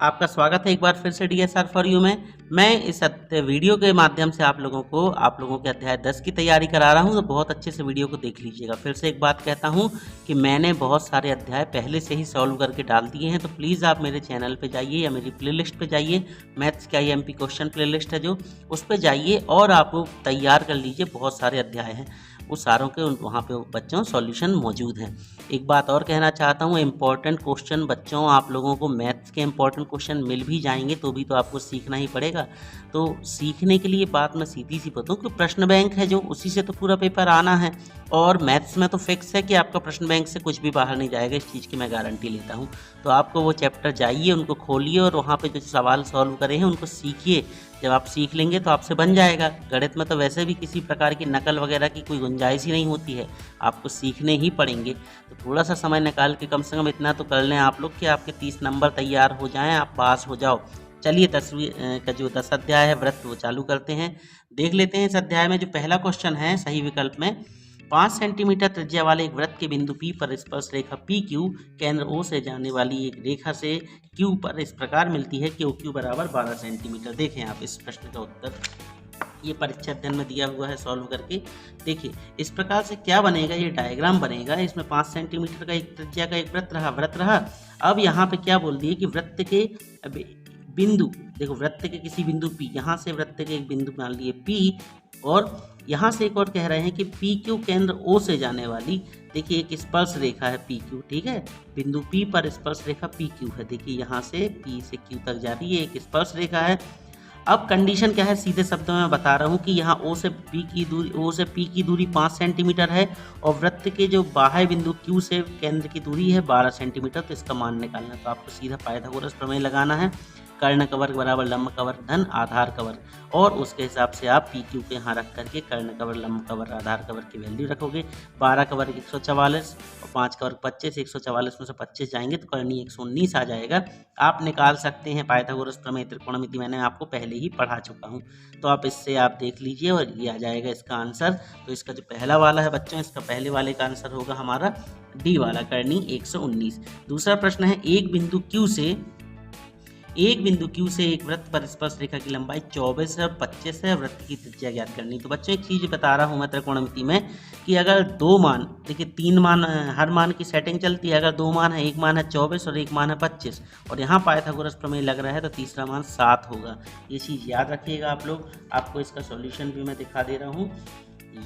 आपका स्वागत है एक बार फिर से DSR फॉर यू में। मैं इस वीडियो के माध्यम से आप लोगों के अध्याय 10 की तैयारी करा रहा हूं, तो बहुत अच्छे से वीडियो को देख लीजिएगा। फिर से एक बात कहता हूं कि मैंने बहुत सारे अध्याय पहले से ही सॉल्व करके डाल दिए हैं, तो प्लीज़ आप मेरे चैनल पे जाइए या मेरी प्लेलिस्ट पे जाइए। मैथ्स का IMP क्वेश्चन प्लेलिस्ट है जो, उस पर जाइए और आप तैयार कर लीजिए। बहुत सारे अध्याय हैं, उस सारों के वहाँ पे बच्चों सॉल्यूशन मौजूद हैं। एक बात और कहना चाहता हूँ, इम्पॉर्टेंट क्वेश्चन बच्चों आप लोगों को मैथ्स के इम्पॉर्टेंट क्वेश्चन मिल भी जाएंगे तो भी तो आपको सीखना ही पड़ेगा। तो सीखने के लिए बात मैं सीधी सी बताऊँ कि प्रश्न बैंक है जो, उसी से तो पूरा पेपर आना है। और मैथ्स में तो फिक्स है कि आपका प्रश्न बैंक से कुछ भी बाहर नहीं जाएगा, इस चीज़ की मैं गारंटी लेता हूँ। तो आपको वो चैप्टर जाइए, उनको खोलिए और वहाँ पे जो सवाल सॉल्व करे हैं उनको सीखिए। जब आप सीख लेंगे तो आपसे बन जाएगा। गणित में तो वैसे भी किसी प्रकार की नकल वगैरह की कोई गुंजाइश ही नहीं होती है, आपको सीखने ही पड़ेंगे। तो थोड़ा सा समय निकाल के कम से कम इतना तो कर लें आप लोग कि आपके 30 नंबर तैयार हो जाएं, आप पास हो जाओ। चलिए 10वीं का जो 10 अध्याय है व्रत, वो चालू करते हैं। देख लेते हैं इस अध्याय में जो पहला क्वेश्चन है सही विकल्प में, 5 सेंटीमीटर त्रिज्या वाले एक वृत्त के बिंदु P पर स्पर्श रेखा PQ केंद्र O से जाने वाली एक रेखा से Q पर इस प्रकार मिलती है कि OQ बराबर 12 सेंटीमीटर। देखें आप इस प्रश्न का उत्तर, ये परीक्षा अध्ययन में दिया हुआ है, सॉल्व करके देखिए। इस प्रकार से क्या बनेगा, ये डायग्राम बनेगा। इसमें 5 सेंटीमीटर का एक त्रिज्या का एक वृत्त रहा। अब यहाँ पे क्या बोल दिए कि वृत्त के बिंदु, देखो वृत्त के किसी बिंदु P, यहाँ से वृत्त के एक बिंदु मान लिए P, और यहाँ से एक और कह रहे हैं कि PQ केंद्र O से जाने वाली, देखिए एक स्पर्श रेखा है PQ, ठीक है, बिंदु P पर स्पर्श रेखा PQ है। देखिए यहाँ से P से Q तक जा रही है, एक स्पर्श रेखा है। अब कंडीशन क्या है, सीधे शब्दों में बता रहा हूँ कि यहाँ O से P की दूरी 5 सेंटीमीटर है और वृत्त के जो बाह्य बिंदु Q से केंद्र की दूरी है 12 सेंटीमीटर। तो इसका मान निकालना, तो आपको सीधा पाइथागोरस प्रमेय लगाना है। कर्ण का वर्ग बराबर लंब का वर्ग धन आधार का वर्ग, और उसके हिसाब से आप PQ के यहाँ रख करके कर्ण का वर्ग, लंब का वर्ग, आधार का वर्ग की वैल्यू रखोगे। 12 का वर्ग 144 और 5 का वर्ग 25, 144 में से 25 जाएंगे तो करनी 119 आ जाएगा। आप निकाल सकते हैं। पाइथागोरस प्रमेय त्रिकोणमिति मैंने आपको पहले ही पढ़ा चुका हूँ, तो आप इससे आप देख लीजिए और ये आ जाएगा इसका आंसर। तो इसका जो पहला वाला है बच्चों, इसका पहले वाले का आंसर होगा हमारा डी वाला, करनी 119। दूसरा प्रश्न है, एक बिंदु Q से एक वृत्त पर स्पर्श रेखा की लंबाई 24 है और 25 है, वृत्त की त्रिज्या ज्ञात करनी। तो बच्चों एक चीज़ बता रहा हूँ मैं त्रिकोणमिति में कि अगर 2 मान, देखिए 3 मान, हर मान की सेटिंग चलती है। अगर 2 मान है, एक मान है 24 और एक मान है 25, और यहाँ पाइथागोरस प्रमेय लग रहा है, तो तीसरा मान 7 होगा। ये चीज़ याद रखिएगा आप लोग। आपको इसका सॉल्यूशन भी मैं दिखा दे रहा हूँ।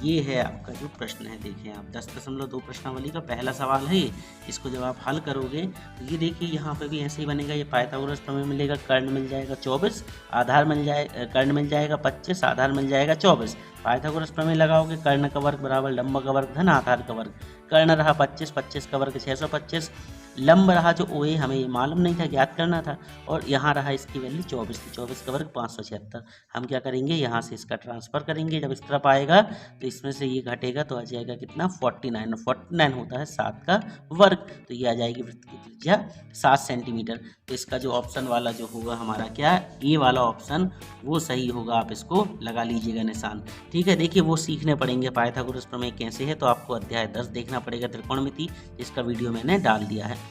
ये है आपका जो प्रश्न है, देखिए आप 10.2 प्रश्नावली का पहला सवाल है ये। इसको जब आप हल करोगे तो ये देखिए यहाँ पे भी ऐसे ही बनेगा। ये पाइथागोरस प्रमेय मिलेगा, कर्ण मिल जाएगा 24, आधार मिल जाए, कर्ण मिल जाएगा 25, आधार मिल जाएगा 24। पाइथागोरस प्रमेय लगाओगे, कर्ण का वर्ग बराबर लंब का वर्ग धन आधार का वर्ग। कर्ण रहा 25, 25 का वर्ग 625, लंब रहा जो OA हमें ये मालूम नहीं था, ज्ञात करना था, और यहाँ रहा इसकी वैल्यू 24 थी, 24 का वर्ग 576। हम क्या करेंगे, यहाँ से इसका ट्रांसफर करेंगे। जब इस तरफ आएगा तो इसमें से ये घटेगा तो आ जाएगा कितना, 49, 49 होता है 7 का वर्ग। तो ये आ जाएगी वृत्त की त्रिज्या 7 सेंटीमीटर। तो इसका जो ऑप्शन वाला जो होगा हमारा क्या, ए वाला ऑप्शन, वो सही होगा। आप इसको लगा लीजिएगा निशान, ठीक है। देखिए वो सीखने पड़ेंगे पाइथागोरस प्रमेय कैसे है, तो आपको अध्याय 10 देखना पड़ेगा त्रिकोणमिति, जिसका वीडियो मैंने डाल दिया है।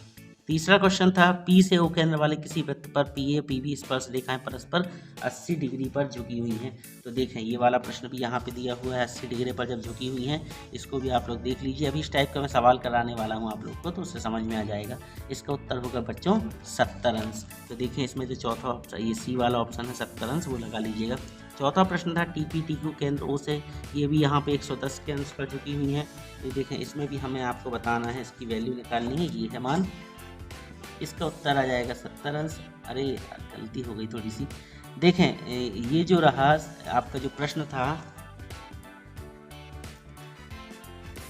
तीसरा क्वेश्चन था, P से O केंद्र वाले किसी वृत्त पर PA PB स्पर्श रेखाएं परस्पर 80 डिग्री पर झुकी हुई हैं। तो देखें ये वाला प्रश्न भी यहाँ पे दिया हुआ है, 80 डिग्री पर जब झुकी हुई हैं, इसको भी आप लोग देख लीजिए। अभी इस टाइप का मैं सवाल कराने वाला हूँ आप लोग को, तो उससे समझ में आ जाएगा। इसका उत्तर होगा बच्चों 70 अंश। तो देखें इसमें जो चौथा ऑप्शन, ये C वाला ऑप्शन है 70 अंश, वो लगा लीजिएगा। चौथा प्रश्न था, TP केंद्र O से, ये भी यहाँ पे 110 के अंश पर झुकी हुई हैं। तो देखें इसमें भी हमें आपको बताना है, इसकी वैल्यू निकालनी है, ये है मान। इसका उत्तर आ जाएगा 70 अंश। अरे गलती हो गई थोड़ी सी। देखें ये जो रहा आपका जो प्रश्न था,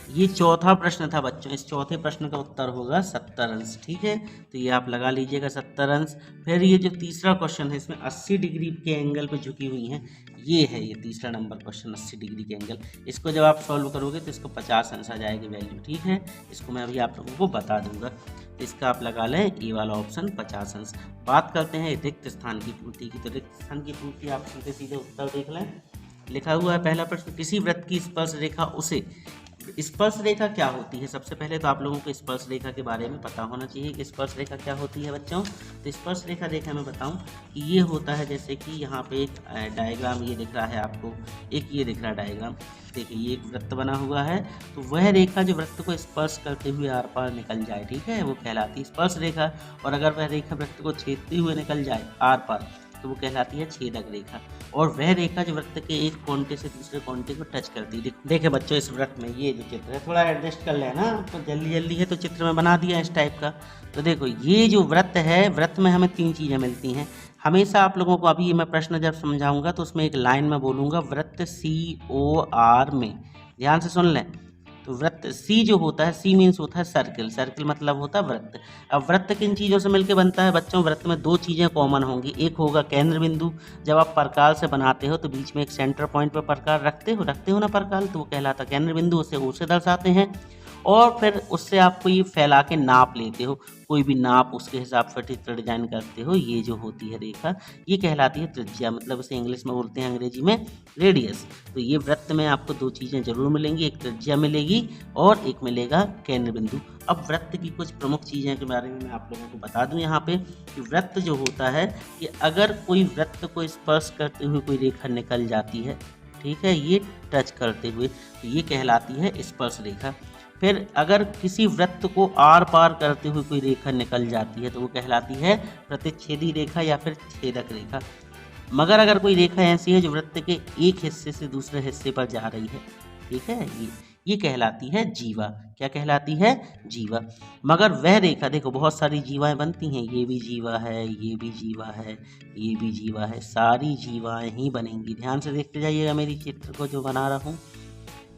ये चौथा प्रश्न था बच्चों। इस चौथे प्रश्न का उत्तर होगा 70 अंश, ठीक है। तो ये आप लगा लीजिएगा 70 अंश। फिर ये जो तीसरा क्वेश्चन है, इसमें 80 डिग्री के एंगल पे झुकी हुई हैं, ये है ये तीसरा नंबर क्वेश्चन, 80 डिग्री के एंगल। इसको जब आप सॉल्व करोगे तो इसको 50 अंश आ जाएगी वैल्यू, ठीक है। इसको मैं अभी आप लोगों को बता दूंगा। तो इसका आप लगा लें ये वाला ऑप्शन 50 अंश। बात करते हैं रिक्त स्थान की पूर्ति की। तो रिक्त स्थान की पूर्ति आप सीधे सीधे उत्तर देख लें। लिखा हुआ है पहला प्रश्न, किसी वृत्त की स्पर्श रेखा उसे स्पर्श रेखा क्या होती है? सबसे पहले तो आप लोगों को स्पर्श रेखा के बारे में पता होना चाहिए कि स्पर्श रेखा क्या होती है बच्चों। तो स्पर्श रेखा देखा मैं बताऊं कि ये होता है, जैसे कि यहाँ पे एक डायग्राम ये दिख रहा है आपको, एक ये दिख रहा है डायग्राम, देखिए ये एक वृत्त बना हुआ है, तो वह रेखा जो वृत्त को स्पर्श करते हुए आर पार निकल जाए, ठीक है, वो कहलाती है स्पर्श रेखा। और अगर वह रेखा वृत्त को छेदते हुए निकल जाए आर पार तो वो कहलाती है छेदक रेखा। और वह रेखा जो वृत्त के एक कोने से दूसरे कोने को टच करती है। देखे बच्चों इस वृत्त में ये जो चित्र है, थोड़ा एडजस्ट कर लेना, तो जल्दी जल्दी है तो चित्र में बना दिया इस टाइप का। तो देखो ये जो वृत्त है, वृत्त में हमें 3 चीज़ें मिलती हैं। हमेशा आप लोगों को अभी मैं प्रश्न जब समझाऊंगा तो उसमें एक लाइन में बोलूँगा वृत्त COR में, ध्यान से सुन लें। तो वृत्त सी जो होता है, सी मीन्स होता है सर्किल, सर्किल मतलब होता है वृत्त। अब वृत्त किन चीज़ों से मिलकर बनता है बच्चों? वृत्त में 2 चीज़ें कॉमन होंगी, एक होगा केंद्र बिंदु, जब आप परकाल से बनाते हो तो बीच में एक सेंटर पॉइंट पर परकाल रखते हो ना परकाल, तो वो कहलाता केंद्र बिंदु, उसे ओ से दर्शाते हैं। और फिर उससे आपको ये फैला के नाप लेते हो, कोई भी नाप उसके हिसाब से चित्र डिजाइन करते हो, ये जो होती है रेखा ये कहलाती है त्रिज्या, मतलब इसे इंग्लिश में बोलते हैं अंग्रेजी में रेडियस। तो ये वृत्त में आपको 2 चीज़ें जरूर मिलेंगी, एक त्रिज्या मिलेगी और एक मिलेगा केंद्र बिंदु। अब वृत्त की कुछ प्रमुख चीज़ें के बारे में मैं आप लोगों को बता दूं यहाँ पे कि वृत्त जो होता है कि अगर कोई वृत्त को स्पर्श करते हुए कोई रेखा निकल जाती है, ठीक है, ये टच करते हुए, तो ये कहलाती है स्पर्श रेखा। फिर अगर किसी वृत्त को आर पार करते हुए कोई रेखा निकल जाती है तो वो कहलाती है प्रतिच्छेदी रेखा या फिर छेदक रेखा। मगर अगर कोई रेखा ऐसी है जो वृत्त के एक हिस्से से दूसरे हिस्से पर जा रही है, ठीक है, ये कहलाती है जीवा। क्या कहलाती है? जीवा। मगर वह रेखा, देखो बहुत सारी जीवाएं बनती हैं, ये भी जीवा है, ये भी जीवा है, ये भी जीवा है, सारी जीवाएं ही बनेंगी। ध्यान से देखते जाइएगा मेरी चित्र को जो बना रहा हूँ,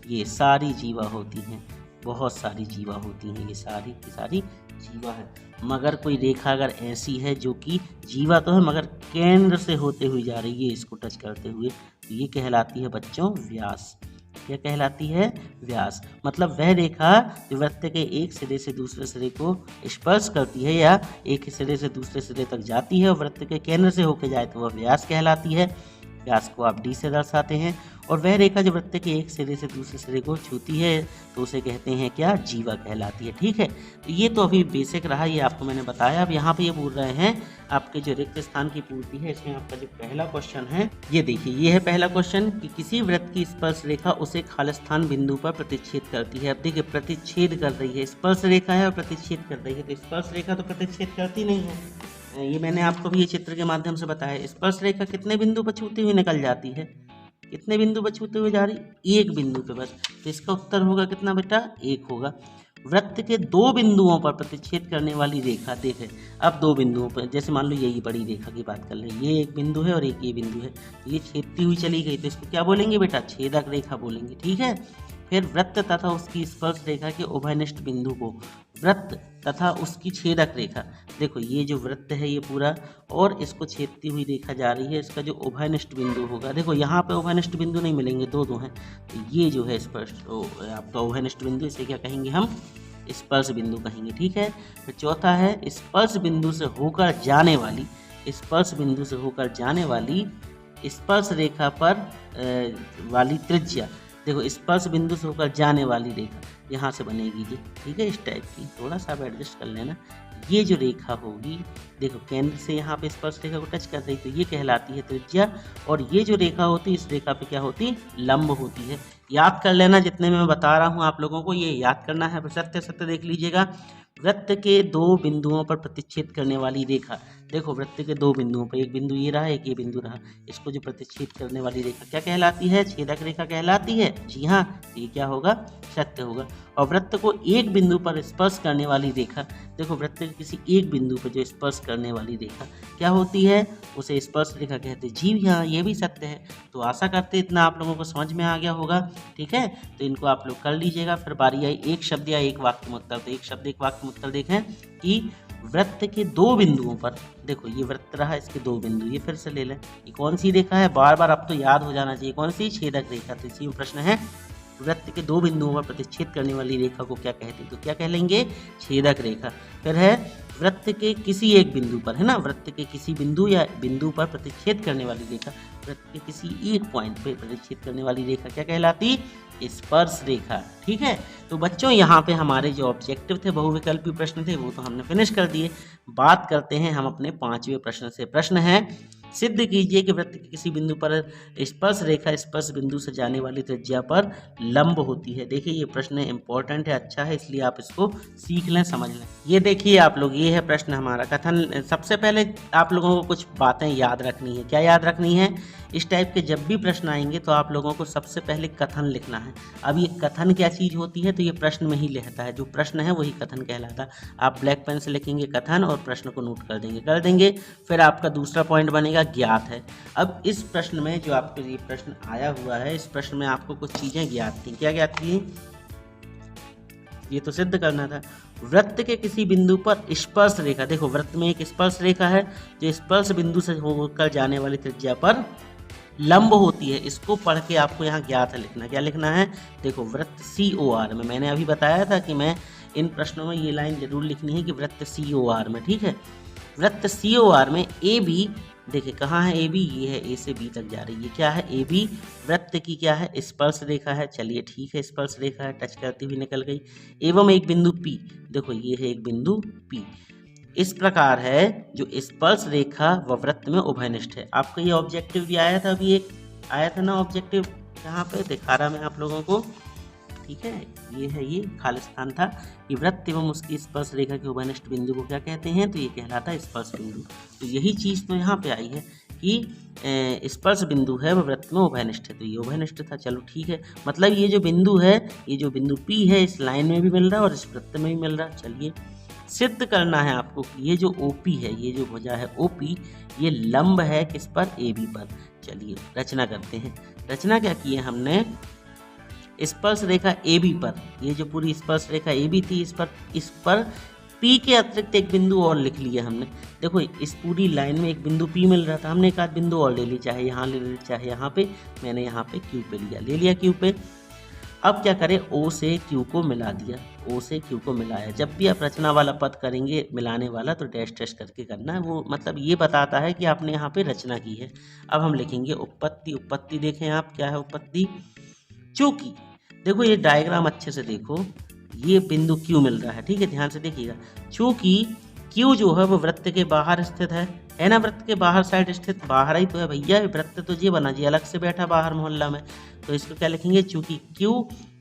ये सारी जीवा होती हैं, बहुत सारी जीवा होती हैं, ये सारी की सारी जीवा है। मगर कोई रेखा अगर ऐसी है जो कि जीवा तो है मगर केंद्र से होते हुए जा रही है इसको टच करते हुए, तो ये कहलाती है बच्चों व्यास। क्या कहलाती है? व्यास। मतलब वह रेखा जो वृत्त के एक सिरे से दूसरे सिरे को स्पर्श करती है या एक सिरे से दूसरे सिरे तक जाती है और वृत्त के केंद्र से होकर जाए तो वह व्यास कहलाती है। व्यास को आप डी से दर्शाते हैं। और वह रेखा जो वृत्त के एक सिरे से दूसरे सिरे को छूती है तो उसे कहते हैं क्या? जीवा कहलाती है। ठीक है, तो ये तो अभी बेसिक रहा, ये आपको मैंने बताया। अब यहाँ पे ये बोल रहे हैं आपके जो रिक्त स्थान की पूर्ति है, इसमें आपका जो पहला क्वेश्चन है ये देखिए, ये है पहला क्वेश्चन कि किसी वृत्त की स्पर्श रेखा उसे खालिस्तान बिंदु पर प्रतिच्छेद करती है। अब देखिए प्रतिच्छेद कर रही है, स्पर्श रेखा है और प्रतिच्छेद कर रही है, तो स्पर्श रेखा तो प्रतिच्छेद करती नहीं है। ये मैंने आपको भी ये चित्र के माध्यम से बताया। स्पर्श रेखा कितने बिंदु पर छूती हुई निकल जाती है? कितने बिंदु पर छूते हुए जा रही? एक बिंदु पे बस। तो इसका उत्तर होगा कितना बेटा? एक होगा। वृत्त के दो बिंदुओं पर प्रतिच्छेद करने वाली रेखा, देखें अब दो बिंदुओं पर, जैसे मान लो यही बड़ी रेखा की बात कर ले, ये एक बिंदु है और एक ये बिंदु है, ये छेदती हुई चली गई तो इसको क्या बोलेंगे बेटा? छेदक रेखा बोलेंगे। ठीक है, फिर वृत्त तथा उसकी स्पर्श रेखा के उभयनिष्ठ बिंदु को वृत्त तथा उसकी छेदक रेखा, देखो ये जो वृत्त है ये पूरा और इसको छेदती हुई रेखा जा रही है, इसका जो उभयनिष्ठ बिंदु होगा, देखो यहाँ पे उभयनिष्ठ बिंदु नहीं मिलेंगे, दो दो हैं, तो ये जो है स्पर्श आपका उभयनिष्ठ बिंदु, इसे क्या कहेंगे हम? स्पर्श बिंदु कहेंगे। ठीक है, फिर चौथा है स्पर्श बिंदु से होकर जाने वाली, स्पर्श बिंदु से होकर जाने वाली स्पर्श रेखा पर वाली त्रिज्या, देखो स्पर्श बिंदु से होकर जाने वाली रेखा यहाँ से बनेगी जी। ठीक है, इस टाइप की, थोड़ा सा एडजस्ट कर लेना। ये जो रेखा होगी, देखो केंद्र से यहाँ पे स्पर्श रेखा को टच कर रही, तो ये कहलाती है त्रिज्या। और ये जो रेखा होती है इस रेखा पे क्या होती? लंब होती है। याद कर लेना, जितने में मैं बता रहा हूँ आप लोगों को ये याद करना है। सत्य सत्य देख लीजिएगा, वृत्त के दो बिंदुओं पर प्रतिच्छेद करने वाली रेखा, देखो वृत्त के दो बिंदुओं पर, एक बिंदु ये रहा, एक ये बिंदु रहा, इसको जो प्रतिच्छेद करने वाली रेखा क्या कहलाती है? छेदक रेखा कहलाती है। जी हाँ, तो ये क्या होगा? सत्य होगा। और वृत्त को एक बिंदु पर स्पर्श करने वाली रेखा, देखो वृत्त के किसी एक बिंदु पर जो स्पर्श करने वाली रेखा क्या होती है? उसे स्पर्श रेखा कहते हैं। जी हाँ, ये भी सत्य है। तो आशा करते इतना आप लोगों को समझ में आ गया होगा। ठीक है, तो इनको आप लोग कर लीजिएगा। फिर बारी आई एक शब्द या एक वाक्य में उत्तर। तो एक शब्द एक वाक्य में उत्तर देखें कि वृत्त के दो बिंदुओं पर, देखो ये वृत्त रहा, इसके दो बिंदु, ये फिर से ले लें, ये कौन सी रेखा है? बार बार अब तो याद हो जाना चाहिए, कौन सी? छेदक रेखा। तो इसी में प्रश्न है वृत्त के दो बिंदुओं पर प्रतिच्छेद करने वाली रेखा को क्या कहते हैं? तो क्या कह लेंगे? छेदक रेखा। फिर है वृत्त के किसी एक बिंदु पर, है ना, वृत्त के किसी बिंदु या बिंदु पर प्रतिच्छेद करने वाली रेखा, वृत्त के किसी एक पॉइंट पे प्रतिच्छेद करने वाली रेखा क्या कहलाती? स्पर्श रेखा। ठीक है, तो बच्चों यहाँ पे हमारे जो ऑब्जेक्टिव थे, बहुविकल्पी प्रश्न थे, वो तो हमने फिनिश कर दिए। बात करते हैं हम अपने 5वें प्रश्न से। प्रश्न है, सिद्ध कीजिए कि वृत्त के किसी बिंदु पर स्पर्श रेखा स्पर्श बिंदु से जाने वाली त्रिज्या पर लंब होती है। देखिए ये प्रश्न इंपॉर्टेंट है, अच्छा है, इसलिए आप इसको सीख लें, समझ लें। ये देखिए आप लोग, ये है प्रश्न हमारा। कथन, सबसे पहले आप लोगों को कुछ बातें याद रखनी है। क्या याद रखनी है? इस टाइप के जब भी प्रश्न आएंगे तो आप लोगों को सबसे पहले कथन लिखना है। अब ये कथन क्या चीज़ होती है, तो ये प्रश्न में ही रहता है, जो प्रश्न है वही कथन कहलाता है। आप ब्लैक पेन से लिखेंगे कथन और प्रश्न को नोट कर देंगे। फिर आपका दूसरा पॉइंट बनेगा ज्ञात है। अब इस प्रश्न में जो आपको ये प्रश्न आया हुआ है, इस प्रश्न में आपको कुछ चीज़ें ज्ञात थी। क्या ज्ञात थी? ये तो सिद्ध करना था। वृत्त के किसी बिंदु पर स्पर्श रेखा, देखो वृत्त में एक स्पर्श रेखा है जो स्पर्श बिंदु से होकर जाने वाली त्रिज्या पर लंब होती है। इसको पढ़ के आपको यहाँ ज्ञात है लिखना। क्या लिखना है? देखो वृत्त COR में, मैंने अभी बताया था कि मैं इन प्रश्नों में ये लाइन जरूर लिखनी है कि वृत्त COR में। ठीक है, वृत्त COR में AB, देखिए कहाँ है AB? ये है, A से B तक जा रही है। क्या है? AB वृत्त की क्या है? स्पर्श रेखा है। चलिए ठीक है, स्पर्श रेखा है, टच करती हुई निकल गई। एवं एक बिंदु P, देखो ये है एक बिंदु P। इस प्रकार है जो स्पर्श रेखा व वृत्त में उभयनिष्ठ है। आपका ये ऑब्जेक्टिव भी आया था, अभी एक आया था ना ऑब्जेक्टिव, यहाँ पे दिखा रहा मैं आप लोगों को। ठीक है, ये है, ये खालिस्तान था कि वृत्त एवं उसकी स्पर्श रेखा के उभयनिष्ठ बिंदु को क्या कहते हैं, तो ये कहलाता है स्पर्श बिंदु। तो यही चीज़ तो यहाँ पे आई है कि स्पर्श बिंदु है वह वृत्त में उभयनिष्ठ है, तो ये उभयनिष्ठ था। चलो ठीक है, मतलब ये जो बिंदु है, ये जो बिंदु P है, इस लाइन में भी मिल रहा है और इस वृत्त में भी मिल रहा है। चलिए सिद्ध करना है आपको कि ये जो OP है, ये जो भुजा है OP, ये लंब है किस पर? AB पर। चलिए रचना करते हैं। रचना क्या की है हमने? स्पर्श रेखा AB पर, ये जो पूरी स्पर्श रेखा AB थी, इस पर P के अतिरिक्त एक बिंदु और लिख लिया हमने। देखो इस पूरी लाइन में एक बिंदु P मिल रहा था, हमने एक आध बिंदु और ले ली, चाहे यहाँ ले ली चाहे यहाँ पे। मैंने यहाँ पे Q पे ले लिया Q पे। अब क्या करें? O से Q को मिला दिया, O से Q को मिलाया। जब भी आप रचना वाला पद करेंगे, मिलाने वाला, तो डैश डैश करके करना है। वो मतलब ये बताता है कि आपने यहाँ पे रचना की है। अब हम लिखेंगे उपपत्ति। उपपत्ति देखें आप, क्या है उपपत्ति? चूंकि देखो ये डायग्राम अच्छे से देखो, ये बिंदु Q मिल रहा है। ठीक है, ध्यान से देखिएगा। चूंकि Q जो है वो वृत्त के बाहर स्थित है ना? वृत्त के बाहर साइड स्थित, बाहर ही तो है भैया, वृत्त तो ये बना जी अलग से बैठा बाहर मोहल्ला में, तो इसको क्या लिखेंगे? चूंकि Q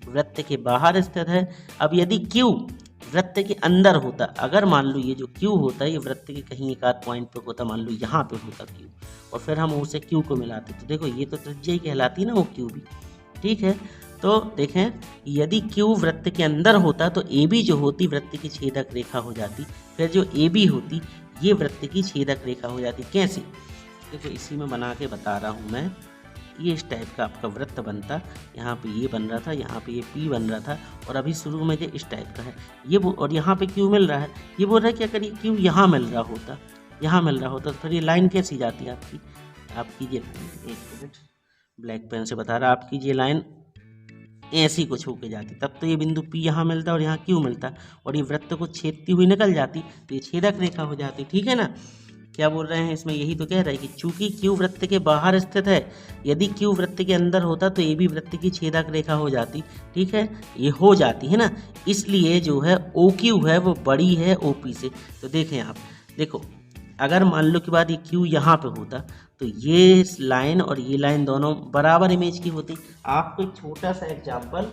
वृत्त के बाहर स्थित है। अब यदि Q वृत्त के अंदर होता, अगर मान लो ये जो Q होता है ये वृत्त के कहीं एक आध पॉइंट पे होता, मान लो यहाँ पे होता Q, और फिर हम O से Q को मिलाते, तो देखो ये तो त्रिज्या ही कहलाती ना वो Q भी। ठीक है, तो देखें यदि Q वृत्त के अंदर होता तो AB जो होती वृत्त की छेदक रेखा हो जाती, फिर जो AB होती ये वृत्त की छेदक रेखा हो जाती। कैसे? देखो इसी में बना के बता रहा हूँ मैं। ये इस टाइप का आपका वृत्त बनता, यहाँ पे ये बन रहा था, यहाँ पे ये P बन रहा था, और अभी शुरू में ये इस टाइप का है ये, और यहाँ पे Q मिल रहा है। ये बोल रहा है कि अगर ये Q यहाँ मिल रहा होता, यहाँ मिल रहा होता, तो फिर ये लाइन कैसी जाती है आपकी ये, एक मिनट ब्लैक पेन से बता रहा, आपकी ये लाइन ऐसी कुछ होके जाती, तब तो ये बिंदु P यहाँ मिलता और यहाँ Q मिलता, और ये वृत्त को छेदती हुई निकल जाती, तो ये छेदक रेखा हो जाती। ठीक है ना? क्या बोल रहे हैं इसमें? यही तो कह रहा है कि चूंकि Q वृत्त के बाहर स्थित है, यदि Q वृत्त के अंदर होता तो AB वृत्त की छेदक रेखा हो जाती। ठीक है, ये हो जाती है ना, इसलिए जो है OQ है वो बड़ी है OP से। तो देखें आप, देखो अगर मान लो कि बाद ये Q यहाँ पे होता तो ये लाइन और ये लाइन दोनों बराबर इमेज की होती। आपको एक छोटा सा एग्जाम्पल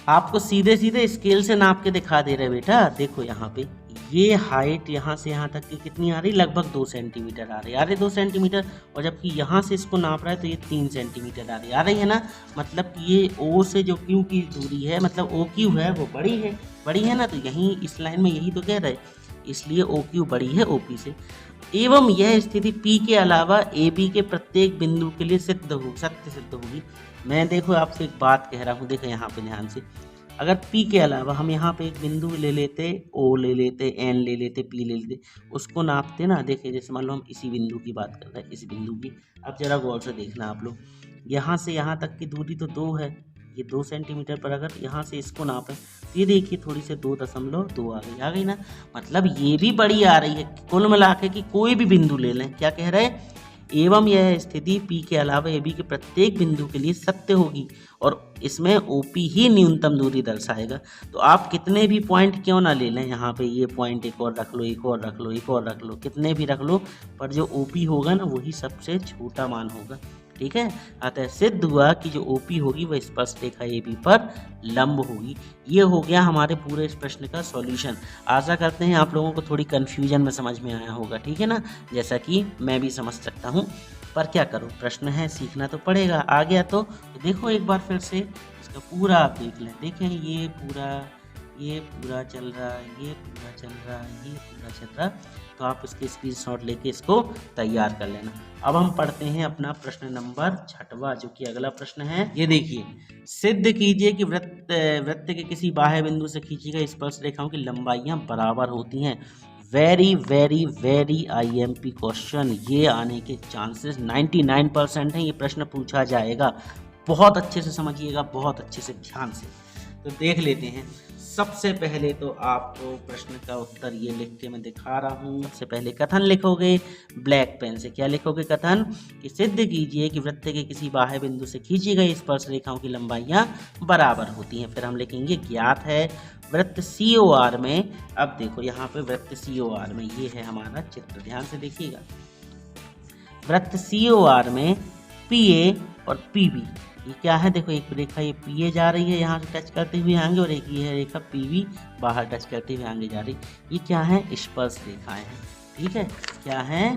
आपको सीधे सीधे स्केल से नाप के दिखा दे रहे बेटा। देखो यहाँ पे ये हाइट यहाँ से यहाँ तक की कितनी आ रही? लगभग 2 सेंटीमीटर आ रही है, 2 सेंटीमीटर, और जबकि यहाँ से इसको नाप रहा है तो ये 3 सेंटीमीटर आ रही है ना। मतलब कि ये O से जो Q की दूरी है, मतलब OQ है वो बड़ी है ना। तो यहीं इस लाइन में यही तो कह रहे, इसलिए OQ बड़ी है OP से। एवं यह स्थिति P के अलावा AB के प्रत्येक बिंदु के लिए सत्य सिद्ध होगी। मैं देखो आपसे एक बात कह रहा हूँ, देखो यहाँ पे ध्यान से, अगर P के अलावा हम यहाँ पे एक बिंदु ले लेते, O ले लेते, N ले लेते, P ले लेते, उसको नापते ना। देखिए जैसे मान लो हम इसी बिंदु की बात कर रहे हैं, इस बिंदु की। अब जरा गौर से देखना आप लोग, यहाँ से यहाँ तक की दूरी तो 2 है, ये 2 सेंटीमीटर पर अगर यहाँ से इसको नापें तो ये देखिए थोड़ी से 2.2 आ गई ना। मतलब ये भी बड़ी आ रही है। कुल मिला के कि कोई भी बिंदु ले लें, क्या कह रहे हैं? एवं यह स्थिति P के अलावा AB के प्रत्येक बिंदु के लिए सत्य होगी और इसमें OP ही न्यूनतम दूरी दर्शाएगा। तो आप कितने भी पॉइंट क्यों ना ले लें, यहाँ पे ये पॉइंट एक और रख लो, एक और रख लो, एक और रख लो, कितने भी रख लो, पर जो OP होगा ना वही सबसे छोटा मान होगा। ठीक है, अतः सिद्ध हुआ कि जो OP होगी वह स्पर्श रेखा AB पर लंब होगी। ये हो गया हमारे पूरे इस प्रश्न का सॉल्यूशन। आशा करते हैं आप लोगों को थोड़ी कन्फ्यूजन में समझ में आया होगा, ठीक है ना, जैसा कि मैं भी समझ सकता हूँ, पर क्या करूँ, प्रश्न है, सीखना तो पड़ेगा। आ गया तो देखो एक बार फिर से इसका पूरा आप देख लें। देखें ये पूरा चल रहा है, ये पूरा चल रहा है, ये पूरा चल रहा है, तो आप इसके स्क्रीनशॉट लेके इसको तैयार कर लेना। अब हम पढ़ते हैं अपना प्रश्न नंबर 6वां, जो कि अगला प्रश्न है। ये देखिए, सिद्ध कीजिए कि वृत्त के किसी बाह्य बिंदु से खींची गई स्पर्श रेखाओं की लंबाइयां बराबर होती हैं। Very very very IMP question, ये आने के चांसेस 99% हैं। ये प्रश्न पूछा जाएगा, बहुत अच्छे से समझिएगा, बहुत अच्छे से ध्यान से। तो देख लेते हैं। सबसे पहले तो आपको प्रश्न का उत्तर ये लिख के मैं दिखा रहा हूँ। सबसे पहले कथन लिखोगे ब्लैक पेन से। क्या लिखोगे कथन? कि सिद्ध कीजिए कि वृत्त के किसी बाह्य बिंदु से खींची गई स्पर्श रेखाओं की लंबाइयाँ बराबर होती हैं। फिर हम लिखेंगे ज्ञात है वृत्त COR में। अब देखो यहाँ पे वृत्त COR में ये है हमारा चित्र, ध्यान से देखिएगा। वृत्त COR में PA और PB, ये क्या है? देखो एक रेखा ये PA जा रही है यहाँ से टच करते हुए आगे, और एक ये है रेखा PB बाहर टच करते हुए आगे जा रही। ये क्या है? स्पर्श रेखाएं हैं। ठीक है, क्या है?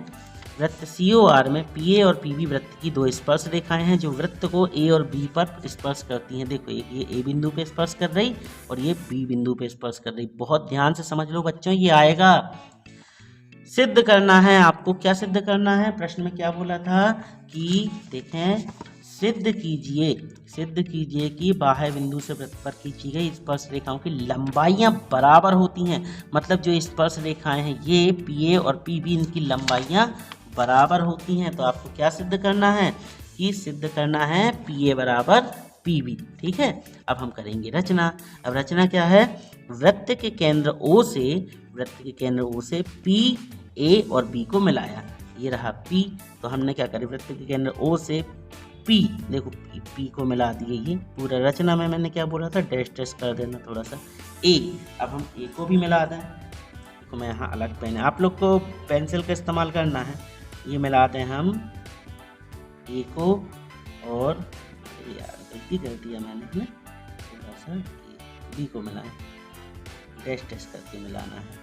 वृत्त COR में PA और PB वृत्त की दो स्पर्श रेखाएं हैं जो वृत्त को A और B पर स्पर्श करती हैं। देखो एक ये A बिंदु पे स्पर्श कर रही और ये B बिंदु पे स्पर्श कर रही। बहुत ध्यान से समझ लो बच्चों, ये आएगा। सिद्ध करना है आपको। क्या सिद्ध करना है? प्रश्न में क्या बोला था कि देखें, सिद्ध कीजिए कि बाह्य बिंदु से वृत्त पर खींची गई स्पर्श रेखाओं की लंबाइयां बराबर होती हैं। मतलब जो स्पर्श रेखाएं हैं ये PA और PB, इनकी लंबाइयां बराबर होती हैं। तो आपको क्या सिद्ध करना है? कि सिद्ध करना है PA बराबर PB। ठीक है, अब हम करेंगे रचना। अब रचना क्या है? वृत्त के केंद्र O से P, A और B को मिलाया। ये रहा P, तो हमने क्या करें? वृत्त के केंद्र O से P, देखो P को मिला दिए। ये पूरा रचना में मैंने क्या बोला था? डैश कर देना थोड़ा सा। A, अब हम A को भी मिला दें। देखो मैं यहाँ अलग पेन है, आप लोग को पेंसिल का इस्तेमाल करना है। ये मिलाते हैं हम A को, और यार गलती कर दिया मैंने, है ना, थोड़ा सा B को मिलाएं, डैश करके मिलाना है।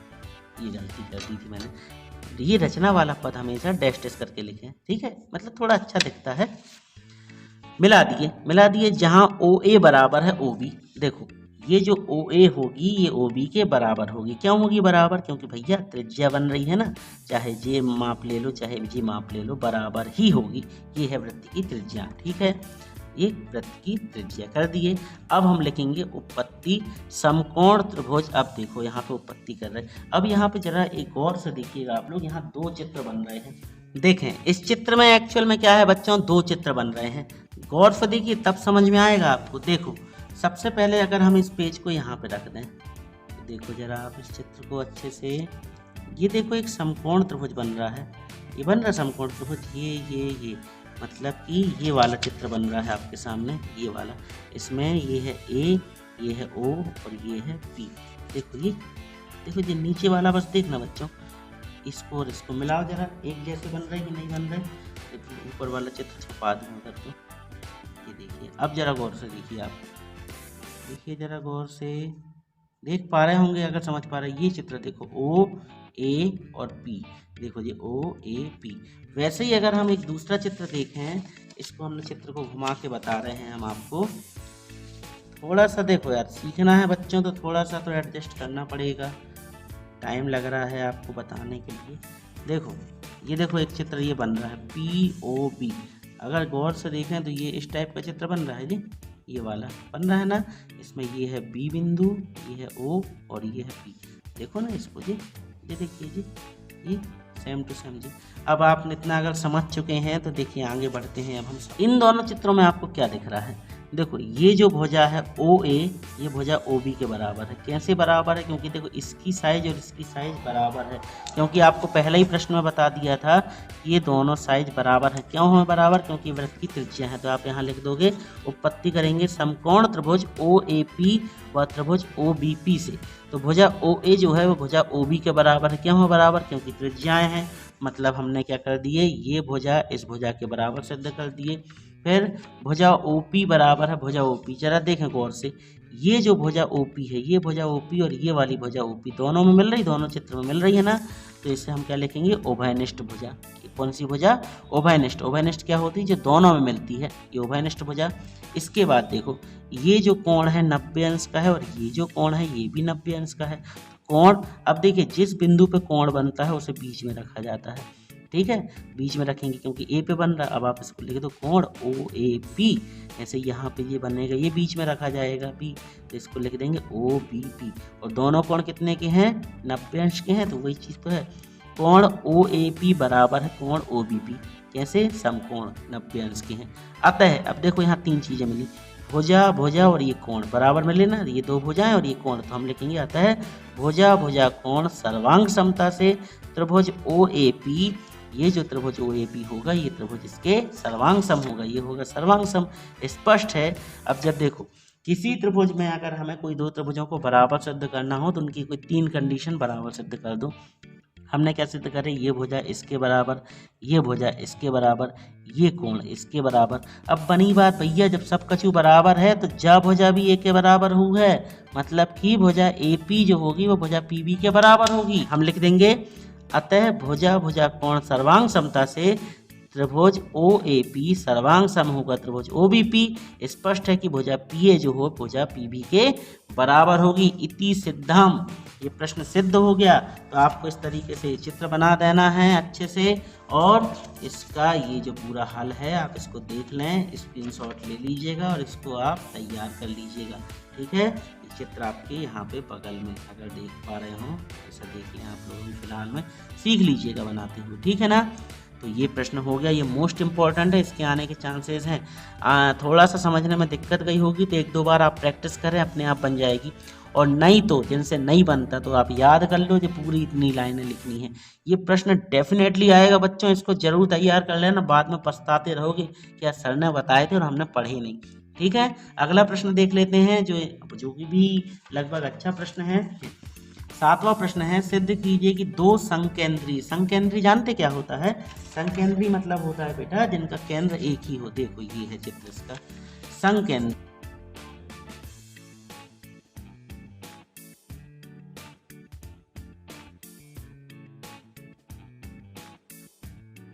ये गलती कर दी थी मैंने। ये रचना वाला पद हमेशा डैश करके लिखें, ठीक है, मतलब थोड़ा अच्छा दिखता है। मिला दिए। जहाँ OA बराबर है OB, देखो ये जो OA होगी ये OB के बराबर होगी। क्यों होगी बराबर? क्योंकि भैया त्रिज्या बन रही है ना, चाहे J माप ले लो चाहे G माप ले लो, बराबर ही होगी। ये है वृत्त की त्रिज्या। ठीक है, ये वृत्त की त्रिज्या कर दिए। अब हम लिखेंगे उत्पत्ति समकोण त्रिभुज। अब देखो यहाँ पे उत्पत्ति कर रहे हैं। अब यहाँ पे जरा एक गौर से देखिएगा आप लोग, यहाँ दो चित्र बन रहे हैं। देखें इस चित्र में एक्चुअल में क्या है बच्चों? दो चित्र बन रहे हैं। गौर से देखिए तब समझ में आएगा आपको। देखो सबसे पहले अगर हम इस पेज को यहाँ पे रख दें, तो देखो जरा आप इस चित्र को अच्छे से, ये देखो एक समकोण त्रिभुज बन रहा है। ये बन रहा है समकोण त्रिभुज, ये मतलब कि ये वाला चित्र बन रहा है आपके सामने, ये वाला। इसमें ये है A, ये है O और ये है P। देखो ये, देखो ये नीचे वाला बस देखना बच्चों, इसको और इसको मिलाओ जरा, एक जैसे बन रहे कि नहीं बन रहे। देखो ऊपर वाला चित्र छपा दूँ उधर, तो ये देखिए। अब जरा गौर से देखिए, आप देखिए जरा गौर से, देख पा रहे होंगे अगर समझ पा रहे। ये चित्र देखो O, A और P, देखो ये O, A, P। वैसे ही अगर हम एक दूसरा चित्र देखें, इसको हमने चित्र को घुमा के बता रहे हैं हम आपको। थोड़ा सा देखो यार, सीखना है बच्चों तो थोड़ा सा तो एडजस्ट करना पड़ेगा, टाइम लग रहा है आपको बताने के लिए। देखो ये देखो एक चित्र ये बन रहा है POB। अगर गौर से देखें तो ये इस टाइप का चित्र बन रहा है जी, ये वाला बन रहा है ना। इसमें ये है B बिंदु, ये है O और ये है P। देखो ना इसको जी, ये देखिए जी, ये सेम टू सेम जी। अब आपने इतना अगर समझ चुके हैं तो देखिए आगे बढ़ते हैं। अब हम इन दोनों चित्रों में आपको क्या दिख रहा है? देखो ये जो भुजा है ओ ए, ये भुजा ओ बी के बराबर है। कैसे बराबर है? क्योंकि देखो इसकी साइज और इसकी साइज बराबर है, क्योंकि आपको पहले ही प्रश्न में बता दिया था कि ये दोनों साइज बराबर है। क्यों है बराबर? क्योंकि वृत्त की त्रिज्या है। तो आप यहाँ लिख दोगे, उत्पत्ति करेंगे समकोण त्रिभुज ओ ए पी व त्रिभुज ओ बी पी से। तो भुजा ओ ए जो है वो भुजा ओ बी के बराबर है। क्यों है बराबर? क्योंकि त्रिज्याएँ हैं, मतलब हमने क्या कर दिए, ये भुजा इस भुजा के बराबर सिद्ध कर दिए। फिर भुजा OP बराबर है भुजा OP। जरा देखें गौर से, ये जो भुजा OP है, ये भुजा OP और ये वाली भुजा OP दोनों में मिल रही, दोनों चित्र में मिल रही है ना। तो इसे हम क्या लिखेंगे, उभयनिष्ठ भुजा। कौन सी भुजा? उभयनिष्ठ। उभयनिष्ठ क्या होती है? जो दोनों में मिलती है, ये उभयनिष्ठ भुजा। इसके बाद देखो, ये जो कोण है 90 अंश का है और ये जो कोण है ये भी 90 अंश का है। कोण, अब देखिए जिस बिंदु पे कोण बनता है उसे बीच में रखा जाता है, ठीक है, बीच में रखेंगे क्योंकि ए पे बन रहा है। अब आप इसको लिख दो कोण ओ ए पी, ऐसे यहाँ पे ये बनेगा, ये बीच में रखा जाएगा पी, तो इसको लिख देंगे ओ बी पी। और दोनों कोण कितने के हैं? 90 अंश के हैं। तो वही चीज़ तो है, कोण ओ ए पी बराबर है कोण ओ बी पी। कैसे? समकोण 90 अंश के हैं। अतः अब देखो यहाँ तीन चीज़ें मिली, भुजा भुजा और ये कोण बराबर मिले ना, ये दो भुजाएं और ये कोण। तो हम लिखेंगे अतः भुजा भुजा कोण सर्वांग समता से त्रिभुज ओ ए पी, ये जो त्रिभुज ओ ए पी होगा ये त्रिभुज इसके सर्वांग सम होगा, ये होगा सर्वांग सम। स्पष्ट है। अब जब देखो किसी त्रिभुज में अगर हमें कोई दो त्रिभुजों को बराबर सिद्ध करना हो तो उनकी कोई तीन कंडीशन बराबर सिद्ध कर दो। हमने क्या सिद्ध करें, ये भुजा इसके बराबर, ये भुजा इसके बराबर, ये कोण इसके बराबर। अब बनी बात भैया, जब सब कछु बराबर है तो जा भुजा भी ए के बराबर हुई है, मतलब कि भुजा ए पी जो होगी वो भुजा पी बी के बराबर होगी। हम लिख देंगे अतः भुजा भुजा कोण सर्वांग समता से त्रिभुज ओ ए पी सर्वांग सम होगा त्रिभुज ओ बी पी। स्पष्ट है कि भुजा पी ए जो हो भुजा पी बी के बराबर होगी। इति सिद्धम, ये प्रश्न सिद्ध हो गया। तो आपको इस तरीके से चित्र बना देना है अच्छे से, और इसका ये जो पूरा हल है आप इसको देख लें, स्क्रीनशॉट ले लीजिएगा और इसको आप तैयार कर लीजिएगा, ठीक है। ये चित्र आपके यहाँ पे बगल में अगर देख पा रहे हो, ऐसा देखिए आप लोग फिलहाल में सीख लीजिएगा बनाते हुए, ठीक है ना। तो ये प्रश्न हो गया, ये मोस्ट इम्पॉर्टेंट है, इसके आने के चांसेस हैं। थोड़ा सा समझने में दिक्कत गई होगी तो एक दो बार आप प्रैक्टिस करें, अपने आप बन जाएगी। और नहीं तो जिनसे नहीं बनता तो आप याद कर लो, जो पूरी इतनी लाइनें लिखनी है। ये प्रश्न डेफिनेटली आएगा बच्चों, इसको जरूर तैयार कर लेना, बाद में पछताते रहोगे क्या सर ने बताए थे और हमने पढ़े नहीं, ठीक है। अगला प्रश्न देख लेते हैं, जो कि भी लगभग अच्छा प्रश्न है। 7वां प्रश्न है, सिद्ध कीजिए कि दो संकेंद्री, संकेंद्री जानते क्या होता है? संकेंद्री मतलब होता है बेटा जिनका केंद्र एक ही हो। देखो ये है चित्र इसका, संकेंद्री